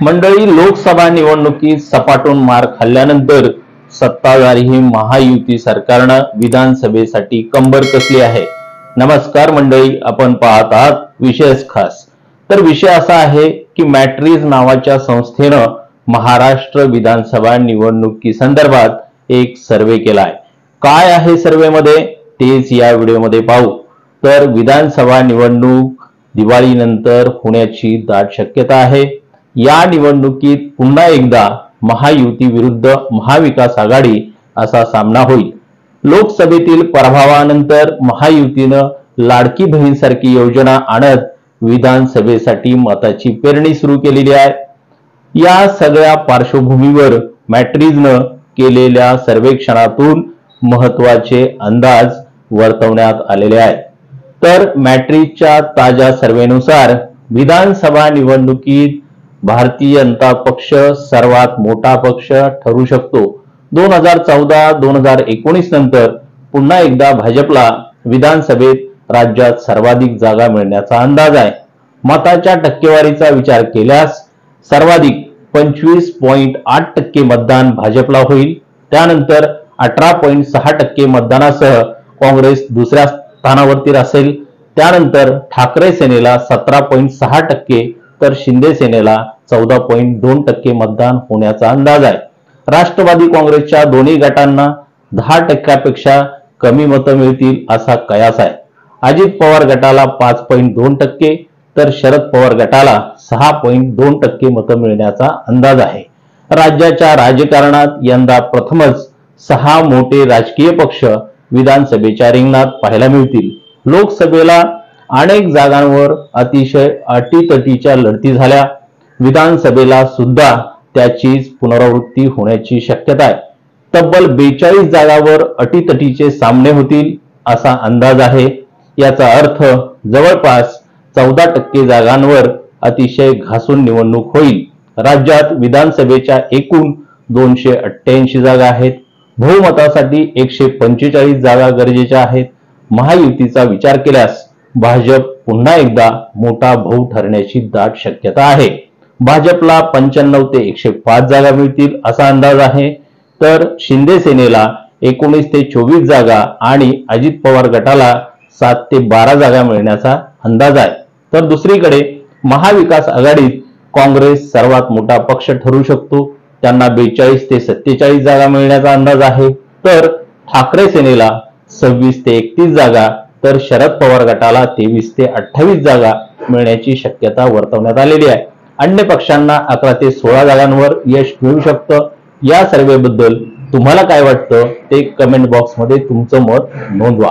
मंडळी, लोकसभा निवडणुकीत सपाटून मार खाल्ल्यानंतर सत्ताधारी महायुती सरकारनं विधानसभेसाठी कंबर कसली आहे। नमस्कार मंडळी, आपण पाहत आहात विशेष खास। तर विषय असा आहे की मॅट्रिज नावाच्या संस्थेनं महाराष्ट्र विधानसभा निवडणुकी संदर्भात एक सर्वे केलाय। काय आहे सर्वेमध्ये तेच या व्हिडिओमध्ये पाहू। तर विधानसभा निवडणूक दिवाळीनंतर होण्याची दाट शक्यता आहे। या निवडणुकीत पुन्हा एकदा महायुती विरुद्ध महाविकास आघाडी असा सामना होईल। लोकसभेतील पराभवानंतर महायुतीनं लाडकी बहीणसारखी योजना आणत विधानसभेसाठी मताची पेरणी सुरू केलेली आहे। या सगळ्या पार्श्वभूमीवर मॅट्रिजनं केलेल्या सर्वेक्षणातून महत्त्वाचे अंदाज वर्तवण्यात आलेले आहेत। तर मॅट्रिजच्या ताज्या सर्वेनुसार विधानसभा निवडणुकीत भारतीय जनता पक्ष सर्वात मोठा पक्ष ठरू शकतो। 2014-2019 नंतर पुन्हा एकदा भाजपला विधानसभेत राज्यात सर्वाधिक जागा मिळण्याचा अंदाज आहे। मताच्या टक्केवारीचा विचार केल्यास सर्वाधिक 25.8% मतदान भाजपला होईल। त्यानंतर 18.6% मतदानासह काँग्रेस दुसऱ्या स्थानावरती असेल। त्यानंतर ठाकरे सेनेला 17.6% तर शिंदे सेनेला 14.2% मतदान होण्याचा अंदाज आहे। राष्ट्रवादी काँग्रेसच्या दोन्ही गटांना 10%पेक्षा कमी मतं मिळतील असा कयास आहे। अजित पवार गटाला 5.2% तर शरद पवार गटाला 6.2% मतं मिळण्याचा अंदाज आहे। राज्याच्या राजकारणात यंदा प्रथमच 6 मोठे राजकीय पक्ष विधानसभेच्या रिंगणात पाहायला मिळतील। लोकसभेला अनेक जागांवर अतिशय अटीतटीच्या लढती झाल्या। विधानसभेला सुद्धा त्याचीच पुनरावृत्ती होण्याची शक्यता आहे। तब्बल 42 जागांवर अटीतटीचे सामने होतील असा अंदाज आहे। याचा अर्थ जवळपास 14% जागांवर अतिशय घासून निवडणूक होईल। राज्यात विधानसभेच्या एकूण 288 जागा आहेत। बहुमतासाठी 145 जागा गरजेच्या आहेत। महायुतीचा विचार केल्यास भाजप पुन्हा एकदा मोठा भाऊ ठरण्याची दाट शक्यता आहे। भाजपला 95 ते 105 जागा मिळतील असा अंदाज आहे। तर शिंदे सेनेला 19 ते 24 जागा आणि अजित पवार गटाला 7 ते 12 जागा मिळण्याचा अंदाज आहे। तर दुसरीकडे महाविकास आघाडीत काँग्रेस सर्वात मोठा पक्ष ठरू शकतो। त्यांना 42 ते 47 जागा मिळण्याचा अंदाज आहे। तर ठाकरे सेनेला 26 ते 31 जागा तर शरद पवार गटाला 23 ते 28 जागा मिळण्याची शक्यता वर्तवण्यात आलेली आहे। अन्य पक्षांना 11 ते 16 जागांवर यश मिळू शकतं। या सर्वेबद्दल तुम्हाला काय वाटतं ते कमेंट बॉक्समध्ये तुमचं मत नोंदवा।